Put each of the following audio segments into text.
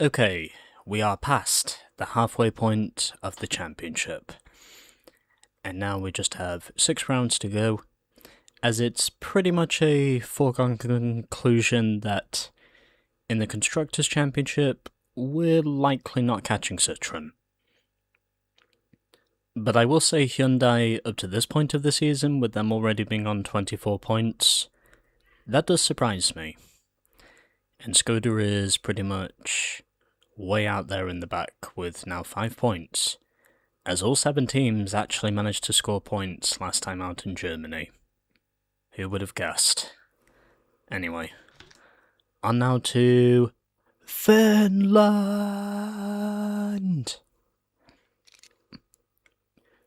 Okay, we are past the halfway point of the championship. And now we just have 6 rounds to go, as it's pretty much a foregone conclusion that in the Constructors' Championship, we're likely not catching Citroën. But I will say Hyundai, up to this point of the season, with them already being on 24 points, that does surprise me. And Skoda is pretty much way out there in the back with now 5 points, as all 7 teams actually managed to score points last time out in Germany. Who would have guessed? Anyway, on now to Finland!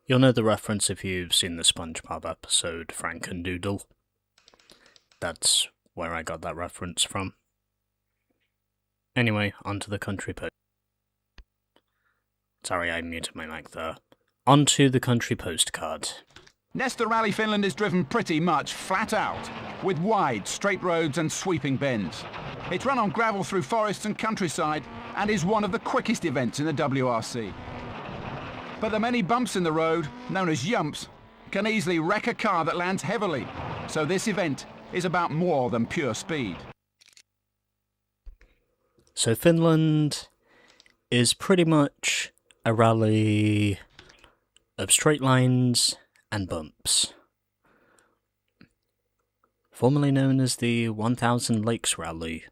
You'll know the reference if you've seen the SpongeBob episode Frankendoodle. That's where I got that reference from. Anyway, onto the country post. Sorry, I muted my mic there. Onto the country postcard. Nesta Rally Finland is driven pretty much flat out, with wide, straight roads and sweeping bends. It's run on gravel through forests and countryside, and is one of the quickest events in the WRC. But the many bumps in the road, known as yumps, can easily wreck a car that lands heavily. So this event is about more than pure speed. So Finland is pretty much a rally of straight lines and bumps. Formerly known as the 1000 Lakes Rally.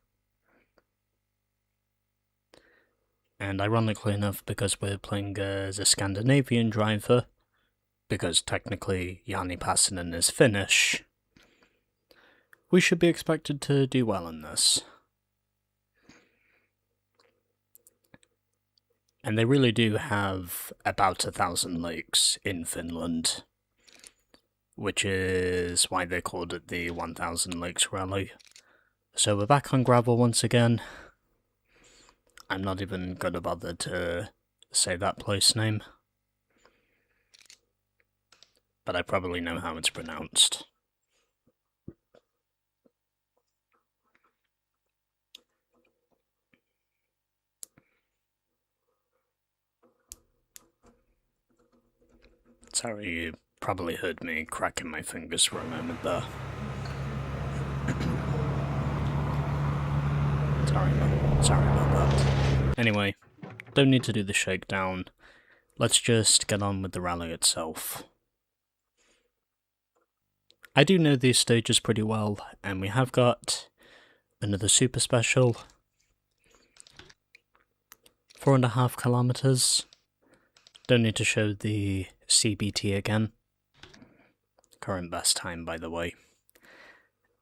And ironically enough, because we're playing as a Scandinavian driver, because technically Jani Passinen is Finnish, we should be expected to do well in this. And they really do have about 1,000 lakes in Finland, which is why they called it the 1000 Lakes Rally. So we're back on gravel once again. I'm not even going to bother to say that place name, but I probably know how it's pronounced. Sorry, you probably heard me cracking my fingers for a moment there. Sorry about that. Anyway, don't need to do the shakedown. Let's just get on with the rally itself. I do know these stages pretty well, and we have got another super special. 4.5 kilometers. Don't need to show the CBT again. Current best time, by the way.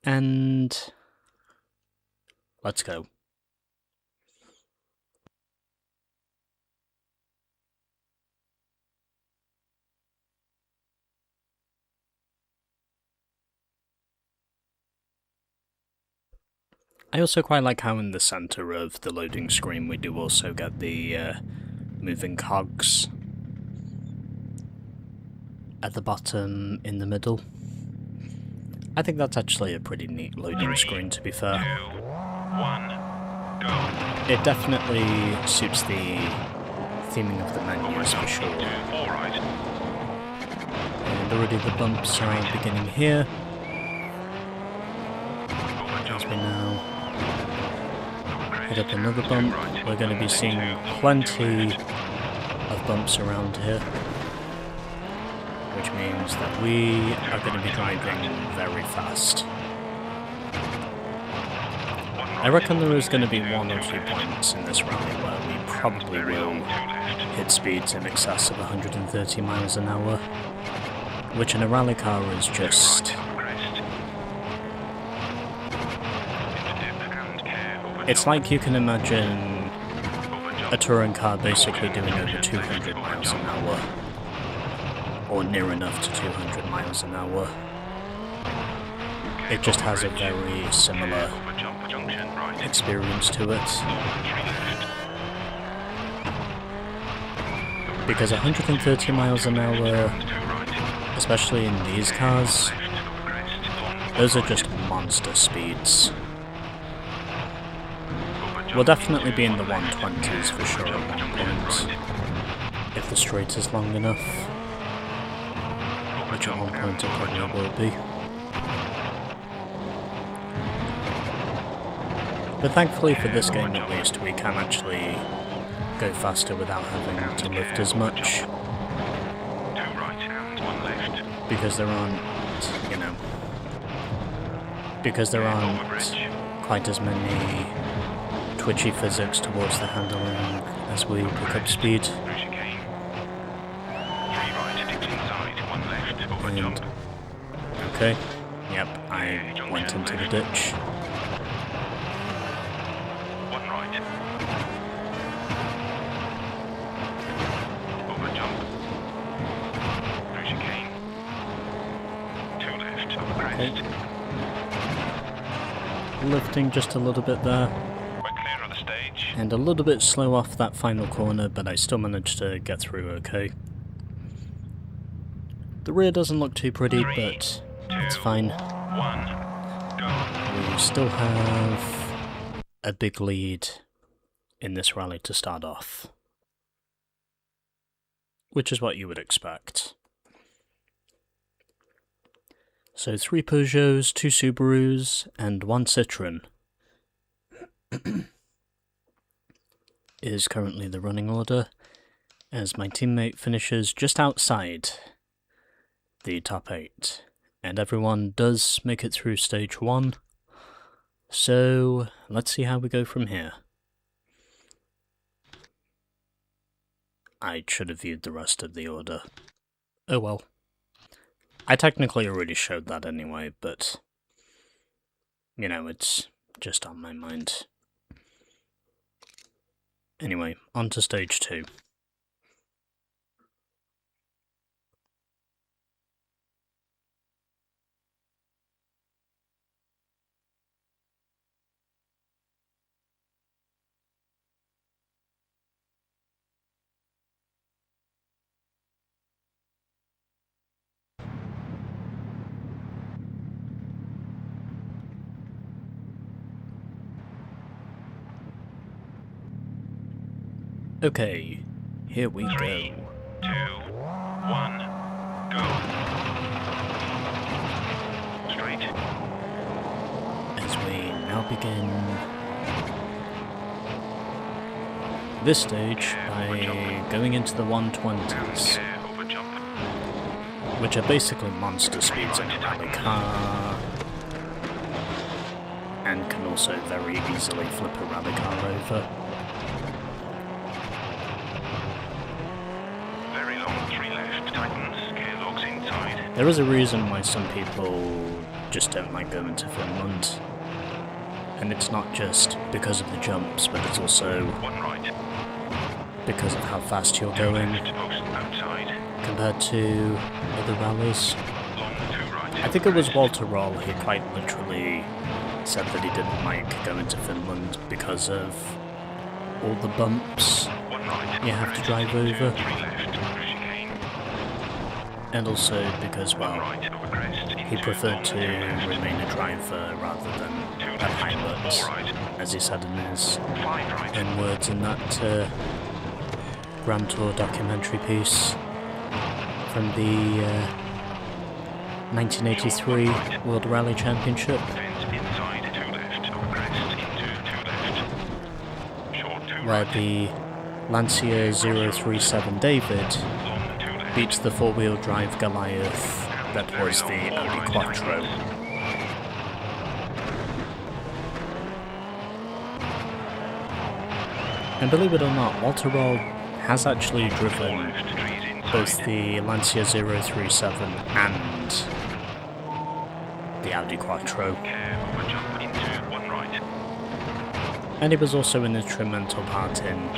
And let's go. I also quite like how in the centre of the loading screen we do also get the moving cogs at the bottom in the middle. I think that's actually a pretty neat loading screen, to be fair. 2, 1, go. It definitely suits the theming of the menus for sure. And already the bumps are beginning here. As we now hit up another bump, we're going to be seeing plenty of bumps around here, which means that we are going to be driving very fast. I reckon there is going to be 1 or 2 points in this rally where we probably will hit speeds in excess of 130 miles an hour, which in a rally car is just... It's like you can imagine a touring car basically doing over 200 miles an hour, or near enough to 200 miles an hour. It just has a very similar experience to it. Because 130 miles an hour, especially in these cars, those are just monster speeds. We'll definitely be in the 120s for sure at one point, if the straight is long enough, which at one point it probably will be. But thankfully for this game at least, we can actually go faster without having to lift as much. Because there aren't, you know, quite as many twitchy physics towards the handling as we pick up speed. And, okay, yep, I went into the ditch. Okay. Lifting just a little bit there. And a little bit slow off that final corner, but I still managed to get through okay. The rear doesn't look too pretty, but it's fine. We still have a big lead in this rally to start off, which is what you would expect. So 3 Peugeots, 2 Subarus, and 1 Citroen is currently the running order, as my teammate finishes just outside the top 8. And everyone does make it through stage 1, so let's see how we go from here. I should have viewed the rest of the order. Oh well. I technically already showed that anyway, but, you know, it's just on my mind. Anyway, on to stage 2. Okay, here we 3, go. 2, 1, go. Straight. As we now begin this stage by going into the 120s, which are basically monster speeds in a rally car, and can also very easily flip a rally car over. There is a reason why some people just don't like going to Finland, and it's not just because of the jumps, but it's also because of how fast you're going compared to other rallies. I think it was Walter Roll who quite literally said that he didn't like going to Finland because of all the bumps you have to drive over. And also because, well, he preferred to remain a driver rather than a pilot, as he said in his own words in that Grand Tour documentary piece from the 1983 World Rally Championship. Where the Lancia 037 David beats the four-wheel drive Goliath that was the Audi Quattro. And believe it or not, Walter Roll has actually driven both the Lancia 037 and the Audi Quattro. And he was also an instrumental part in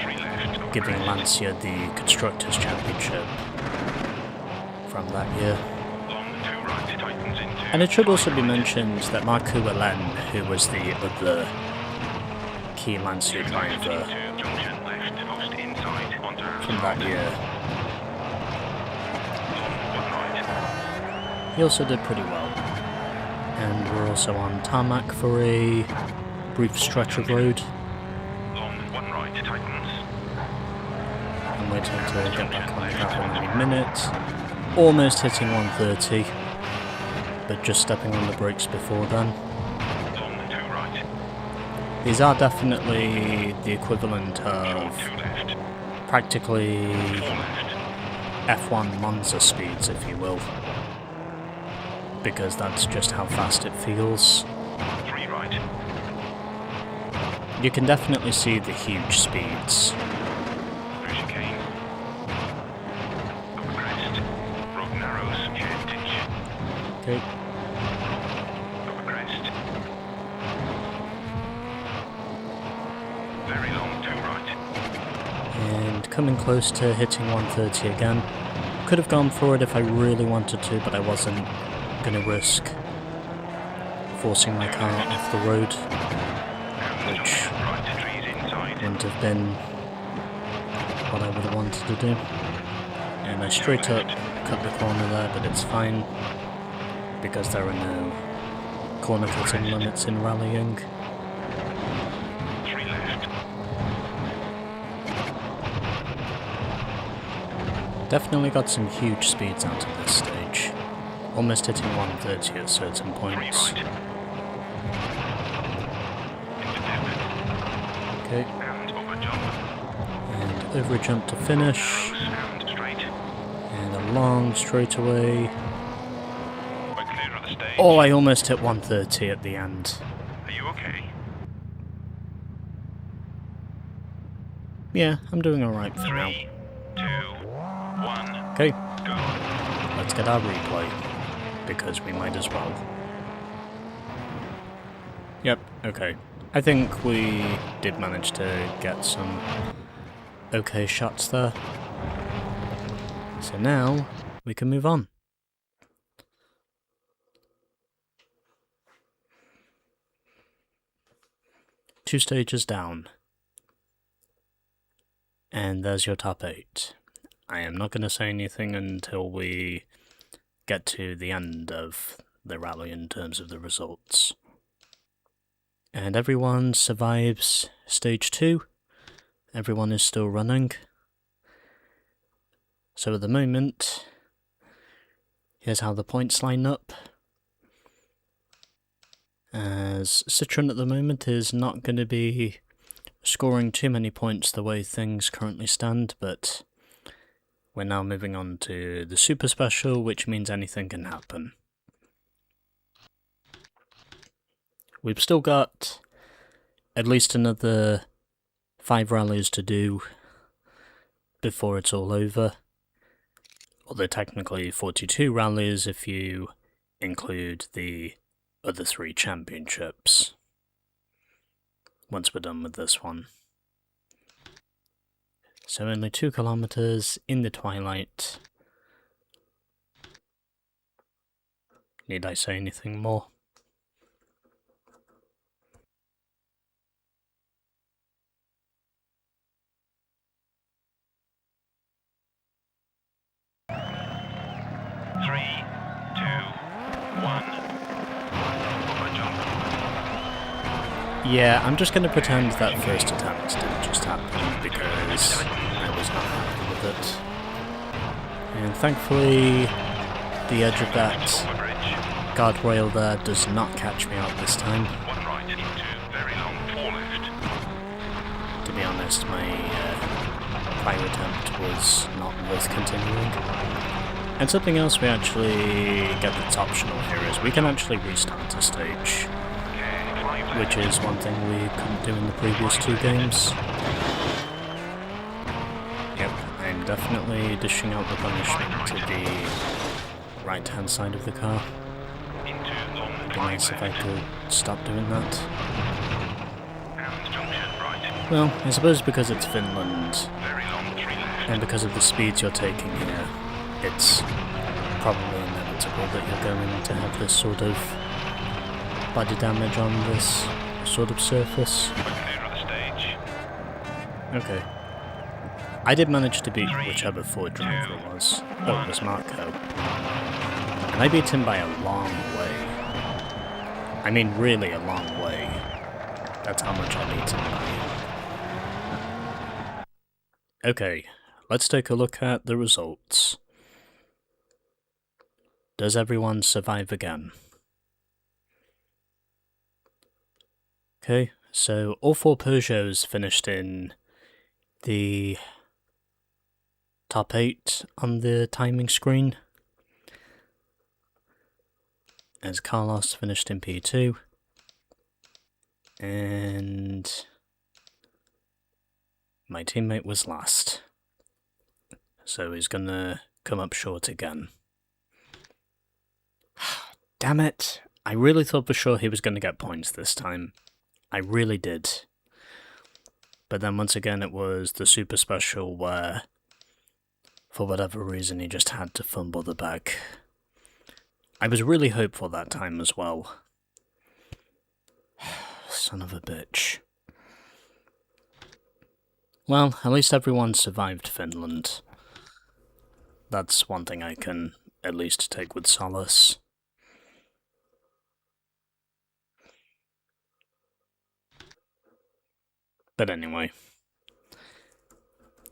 giving Lancia the Constructors' Championship from that year. And it should also be mentioned that Marco Allen, who was the other key Lancia driver from that year, he also did pretty well. And we're also on tarmac for a brief stretch of road. tightens. I'm waiting to get back on the gravel any minute. Almost hitting 130, but just stepping on the brakes before then. Long 2 right. These are definitely the equivalent of 2 left. practically 4 left. F1 Monza speeds, if you will, because that's just how fast it feels. 3 right. You can definitely see the huge speeds. Through chicane. Over crest. Road narrows. Head ditch. Okay, Over crest. Very long 2 right. and coming close to hitting 130 again. Could have gone for it if I really wanted to, but I wasn't going to risk forcing my car off the road, which Right to trees inside. wouldn't have been what I would have wanted to do. And I straight up cut the corner there, but it's fine, because there are no corner cutting limits in rallying. 3 left. Definitely got some huge speeds out of this stage. Almost hitting 130 at certain 3 points. right. Into dip. Okay, And over jump. and over a jump to finish, Narrows and straight. and a long straightaway. We're clear of the stage. Oh, I almost hit 130 at the end. Are you okay? Yeah, I'm doing alright for now. 3, 2, 1, Okay, go. let's get our replay, because we might as well. Yep, okay. I think we did manage to get some okay shots there. So now, we can move on. Two stages down. And there's your top 8. I am not going to say anything until we get to the end of the rally in terms of the results. And everyone survives stage 2. Everyone is still running. So at the moment, here's how the points line up. As Citroen at the moment is not going to be scoring too many points the way things currently stand, but we're now moving on to the Super Special, which means anything can happen. We've still got at least another 5 rallies to do before it's all over. Although technically 42 rallies if you include the other 3 championships. Once we're done with this one. So only 2 kilometers in the twilight. Need I say anything more? Three, two, one. Over jump. Yeah, I'm just going to pretend that first attempt didn't just happen because I was not happy with it. And thankfully, the edge of that Over bridge. guardrail there does not catch me out this time. 1 right into very long 4 left. To be honest, my prior attempt was not worth continuing. And something else we actually get that's optional here is we can actually restart a stage, Okay, 5 left. which is one thing we couldn't do in the previous 2 games. Yep, I'm definitely dishing out the punishment to the right-hand side of the car. Into long It'd be 5 nice if I left. could stop doing that. And junction right. Well, I suppose because it's Finland, Very long 3 left. and because of the speeds you're taking here, it's probably inevitable that you're going to have this sort of body damage on this sort of surface. We're clear of the stage. Okay. I did manage to beat 3, whichever Ford driver 2, it was. Oh, it was Marco. And I beat him by a long way. I mean, really a long way. That's how much I beat him by. Okay, let's take a look at the results. Does everyone survive again? Okay, so all 4 Peugeots finished in the top 8 on the timing screen, as Carlos finished in P2, and my teammate was last, so he's gonna come up short again. Damn it, I really thought for sure he was gonna get points this time. I really did. But then once again it was the super special where, for whatever reason, he just had to fumble the bag. I was really hopeful that time as well. Son of a bitch. Well, at least everyone survived Finland. That's one thing I can at least take with solace. But anyway,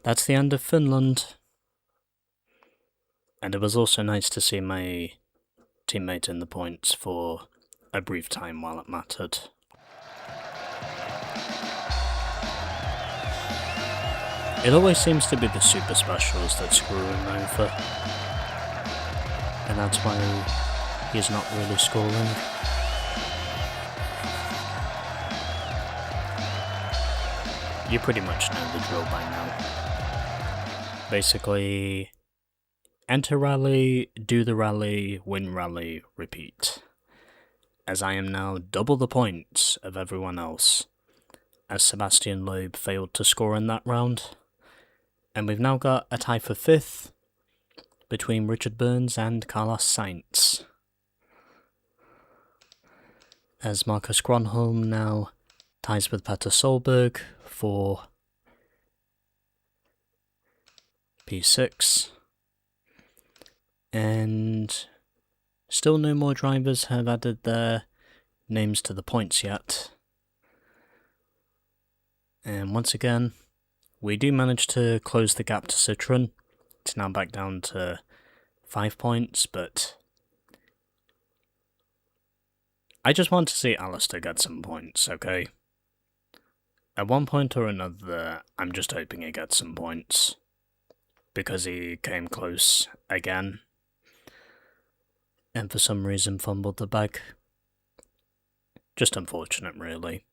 that's the end of Finland. And it was also nice to see my teammate in the points for a brief time while it mattered. It always seems to be the super specials that screw him over. And that's why he's not really scoring. You pretty much know the drill by now. Basically, enter rally, do the rally, win rally, repeat. As I am now double the points of everyone else, as Sebastian Loeb failed to score in that round. And we've now got a tie for 5th between Richard Burns and Carlos Sainz. As Marcus Gronholm now ties with Petter Solberg for P6. And still no more drivers have added their names to the points yet. And once again, we do manage to close the gap to Citroën. It's now back down to 5 points, but I just want to see Alistair get some points, okay? At one point or another, I'm just hoping he gets some points, because he came close again, and for some reason fumbled the bag. Just unfortunate, really.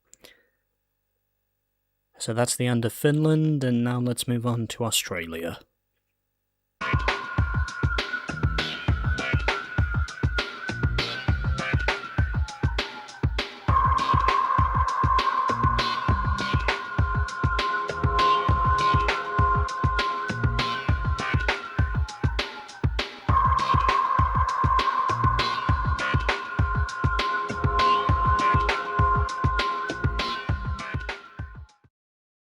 So that's the end of Finland, and now let's move on to Australia.